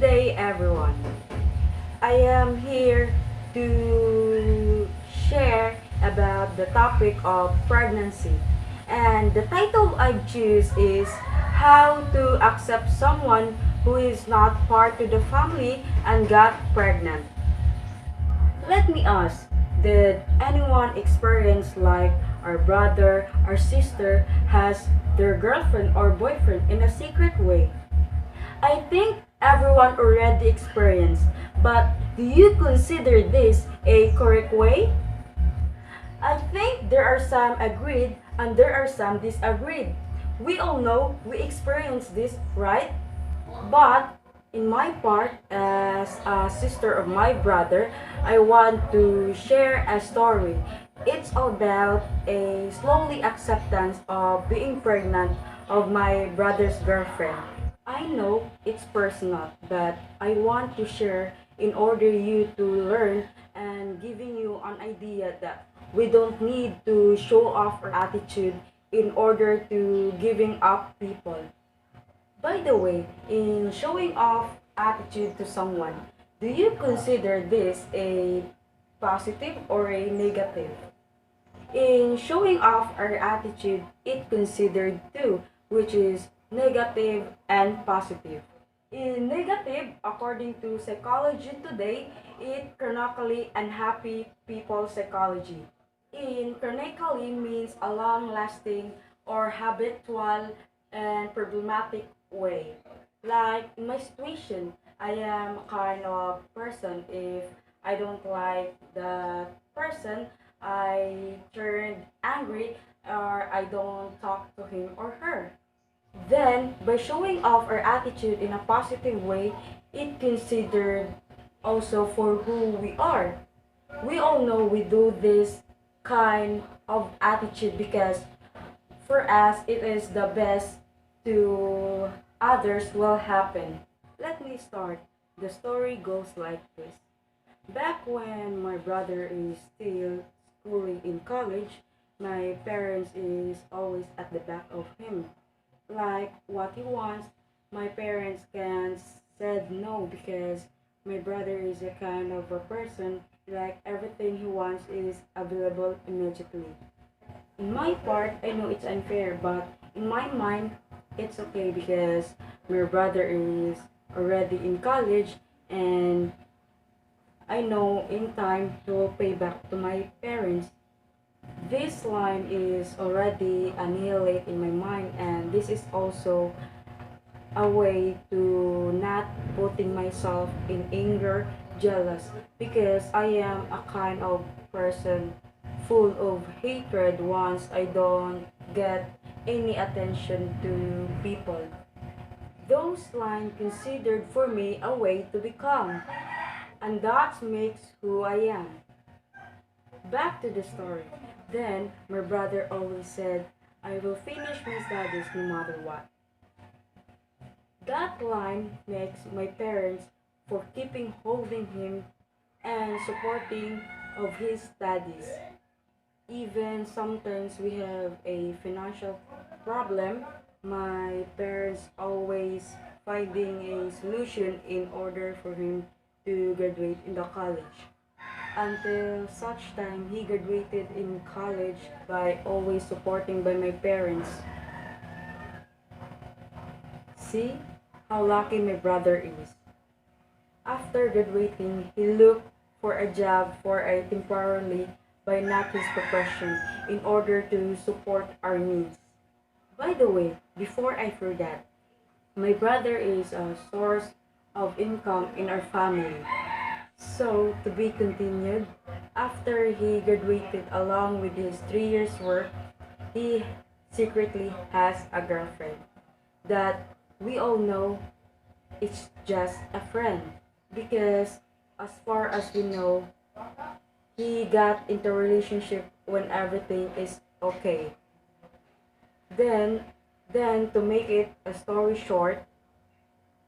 day, everyone. I am here to share about the topic of pregnancy. And the title I choose is How to Accept Someone Who Is Not Part of the Family and Got Pregnant. Let me ask, did anyone experience like our brother or sister has their girlfriend or boyfriend in a secret way? I think everyone already experienced, but do you consider this a correct way? I think there are some agreed and there are some disagreed. We all know we experience this, right? But in my part, as a sister of my brother, I want to share a story. It's about a slowly acceptance of being pregnant of my brother's girlfriend. I know it's personal, but I want to share in order you to learn and giving you an idea that we don't need to show off our attitude in order to giving up people. By the way, in showing off attitude to someone, do you consider this a positive or a negative? In showing off our attitude, it considered two, which is negative and positive. In negative, according to psychology today, it chronically unhappy people psychology. In chronically means a long-lasting or habitual and problematic way. Like in my situation, I am a kind of person if I don't like the person, I turned angry or I don't talk to him or her. Then, by showing off our attitude in a positive way, it considered also for who we are. We all know we do this kind of attitude because for us it is the best to others will happen. Let me start. The story goes like this. Back when my brother is still schooling in college, my parents is always at the back of him. Like what he wants, my parents can said no because my brother is a kind of a person like everything he wants is available immediately. In my part, I know it's unfair, but in my mind, it's okay because my brother is already in college and I know in time he will pay back to my parents. This line is already annihilate in my mind and this is also a way to not putting myself in anger, jealous because I am a kind of person full of hatred once I don't get any attention to people. Those lines considered for me a way to become, and that makes who I am. Back to the story. Then my brother always said, I will finish my studies no matter what. That line makes my parents for keeping holding him and supporting of his studies. Even sometimes we have a financial problem, my parents always finding a solution in order for him to graduate in the college. Until such time he graduated in college by always supporting by my parents. See how lucky my brother is. After graduating, he looked for a job for a temporarily by not his profession in order to support our needs. By the way, before I forget, my brother is a source of income in our family. So, to be continued, after he graduated along with his 3 years work, he secretly has a girlfriend that we all know it's just a friend because as far as we know, he got into a relationship when everything is okay. Then, then to make it a story short,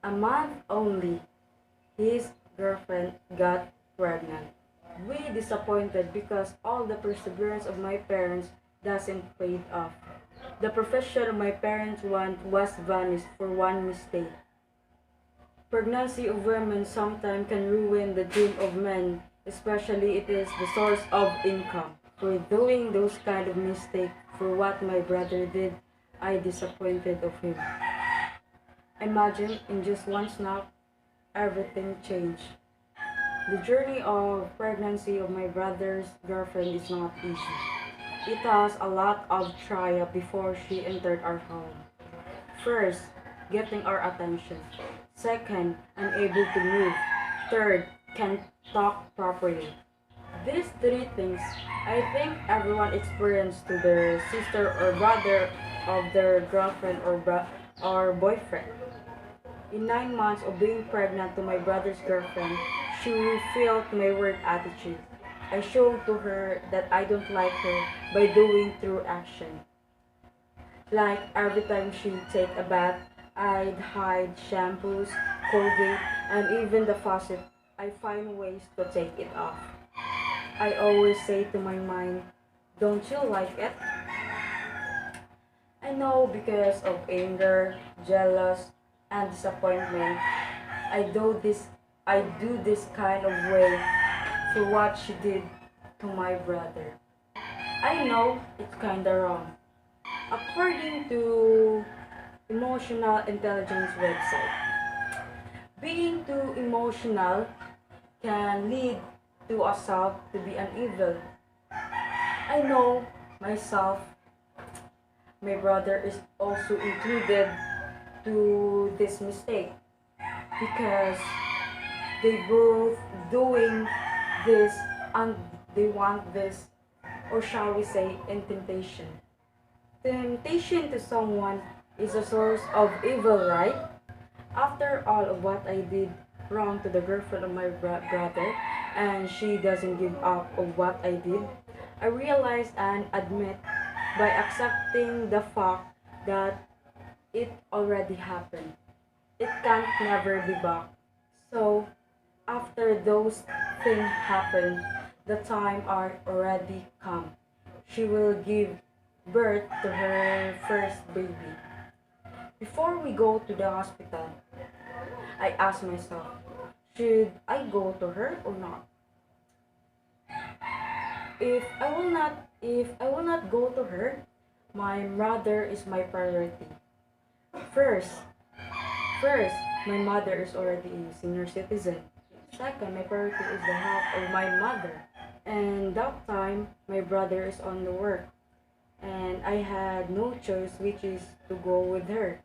a month only, his girlfriend got pregnant. We disappointed because all the perseverance of my parents doesn't paid off. The profession my parents want was vanished for one mistake. Pregnancy of women sometimes can ruin the dream of men, especially it is the source of income. For doing those kind of mistake for what my brother did, I disappointed of him. Imagine in just one snap, everything changed. The journey of pregnancy of my brother's girlfriend is not easy. It has a lot of trial before she entered our home. First, getting our attention. Second, unable to move. Third, can't talk properly. These three things, I think everyone experienced to their sister or brother of their girlfriend or boyfriend. In 9 months of being pregnant to my brother's girlfriend, she felt my weird attitude. I showed to her that I don't like her by doing through action. Like every time she'd take a bath, I'd hide shampoos, Colgate, and even the faucet. I find ways to take it off. I always say to my mind, don't you like it? I know because of anger, jealous, and disappointment, I do this I do this kind of way for what she did to my brother. I know it's kinda wrong. According to emotional intelligence website, being too emotional can lead to assault to be an evil. I know myself, my brother is also included to this mistake because they both doing this and they want this, or shall we say in temptation. Temptation to someone is a source of evil, right? After all of what I did wrong to the girlfriend of my brother, and she doesn't give up of what I did, I realize and admit by accepting the fact that it already happened. It can't never be back. So after those things happen, the time are already come. She will give birth to her first baby. Before we go to the hospital, I ask myself, should I go to her or not? If I will not go to her, my mother is my priority. First, first, my mother is already a senior citizen. Second, my priority is the health of my mother. And that time, my brother is on the work. And I had no choice which is to go with her.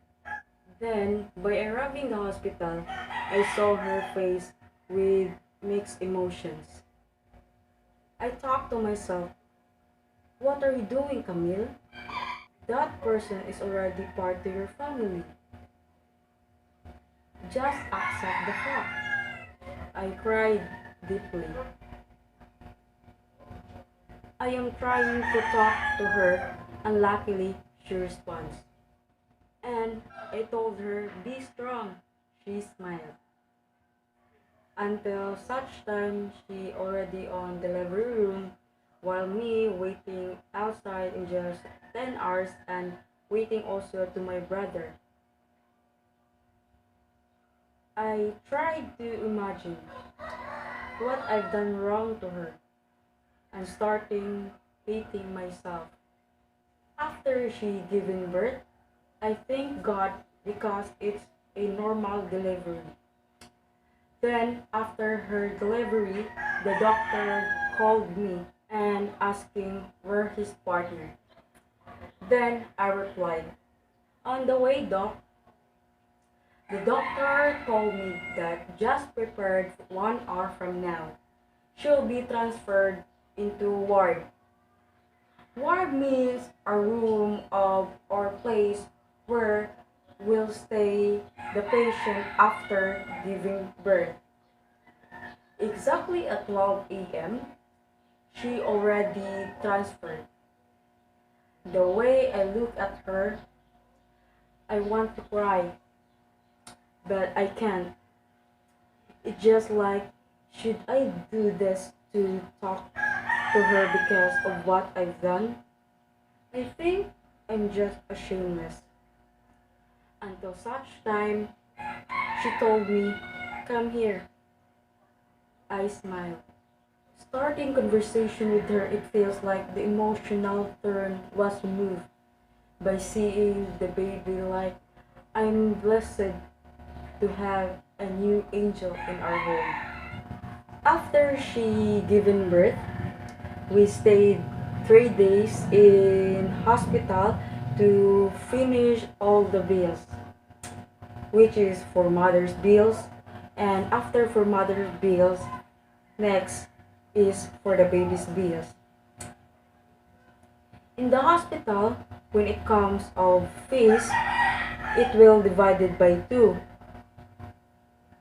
Then, by arriving the hospital, I saw her face with mixed emotions. I talked to myself, what are you doing, Camille? That person is already part of your family. Just accept the fact. I cried deeply. I am trying to talk to her, and luckily she responds. And I told her, be strong. She smiled. Until such time she already on delivery room, while me waiting outside in just 10 hours and waiting also to my brother. I tried to imagine what I've done wrong to her and starting hating myself. After she given birth, I thank God because it's a normal delivery. Then after her delivery, the doctor called me and asking where his partner. Then I replied, on the way, doc. The doctor told me that just prepared 1 hour from now. She'll be transferred into ward. Ward means a room of or place where will stay the patient after giving birth. Exactly at 12 a.m., she already transferred. The way I look at her, I want to cry, but I can't. It's just like, should I do this to talk to her because of what I've done? I think I'm just a shameless. Until such time, She told me, "Come here." I smiled. Starting conversation with her, it feels like the emotional turn was removed by seeing the baby like I'm blessed to have a new angel in our home. After she given birth, we stayed 3 days in hospital to finish all the bills, which is for mother's bills, and after for mother's bills, next is for the baby's bills. In the hospital, when it comes of fees, it will divided by two,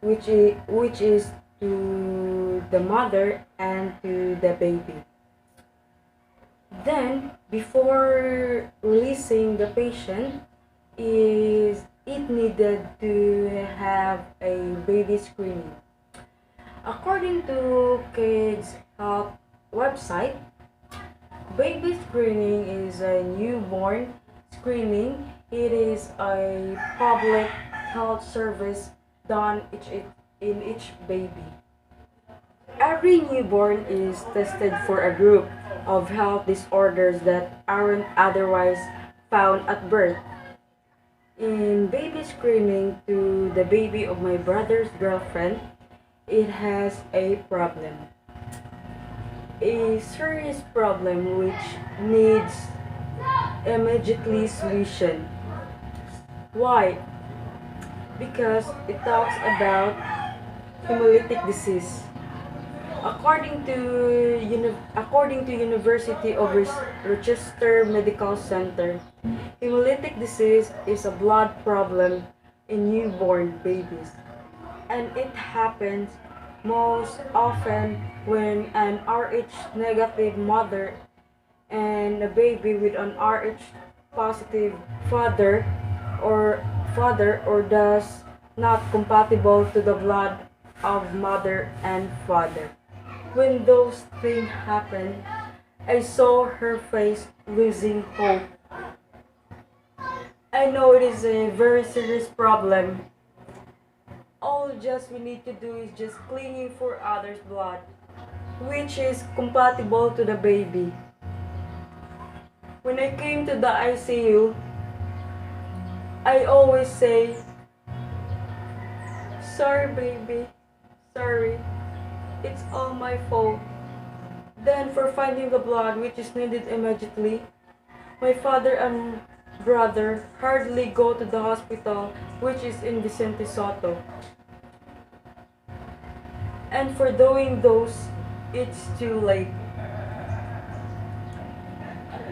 which is to the mother and to the baby. Then, before releasing the patient, is it needed to have a baby screening. According to Kids Health website, baby screening is a newborn screening. It is a public health service done in each baby. Every newborn is tested for a group of health disorders that aren't otherwise found at birth. In baby screening to the baby of my brother's girlfriend, it has a problem. A serious problem which needs immediately solution. Why? Because it talks about hemolytic disease. According to University of Rochester Medical Center, hemolytic disease is a blood problem in newborn babies, and it happens most often when an Rh negative mother and a baby with an Rh positive father or thus not compatible to the blood of mother and father. When those things happened, I saw her face losing hope. I know it is a very serious problem. All just we need to do is just clinging for others' blood, which is compatible to the baby. When I came to the ICU, I always say, "Sorry, baby. Sorry. It's all my fault." Then for finding the blood which is needed immediately, my father and brother hardly go to the hospital which is in Vicente Soto. And for doing those, it's too late.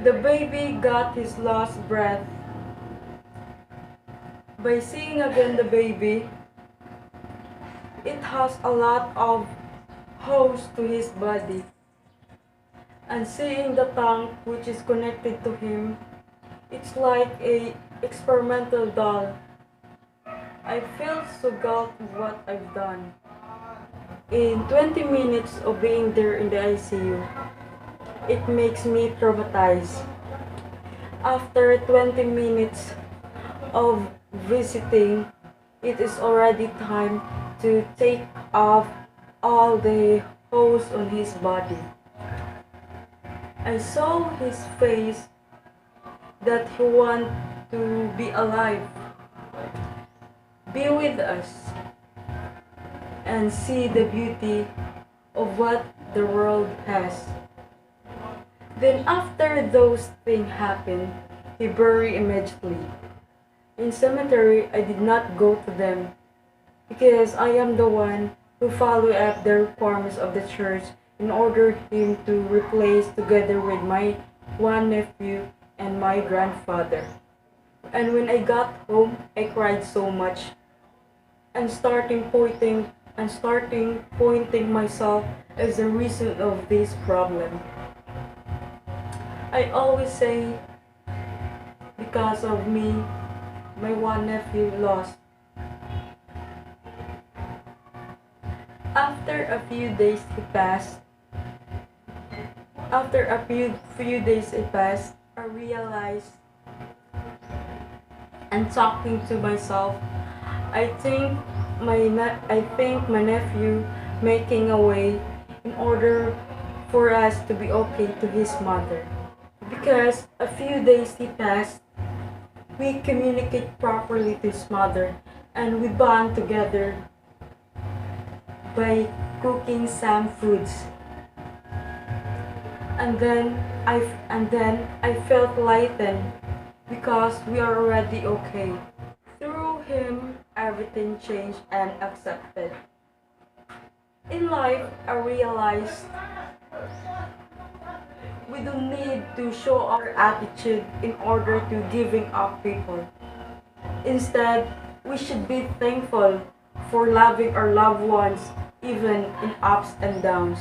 The baby got his last breath. By seeing again the baby, it has a lot of hose to his body. And seeing the tank which is connected to him, it's like a experimental doll. I feel so guilty what I've done. In 20 minutes of being there in the ICU, it makes me traumatized. After 20 minutes of visiting, it is already time to take off all the hose on his body. I saw his face that he want to be alive, be with us, and see the beauty of what the world has. Then after those things happened, he buried immediately. In cemetery, I did not go to them because I am the one who follow up the requirements of the church in order him to replace together with my one nephew and my grandfather. And when I got home, I cried so much and starting pointing myself as the reason of this problem. I always say, because of me, my one nephew lost. After a few days he passed. After a few days it passed, I realized and talking to myself, I think my nephew making a way in order for us to be okay to his mother. Because a few days he passed, we communicate properly to his mother and we bond together by cooking some foods. And then I felt lightened because we are already okay. Through him, everything changed and accepted. In life, I realized we don't need to show our attitude in order to giving up people. Instead, we should be thankful for loving our loved ones even in ups and downs.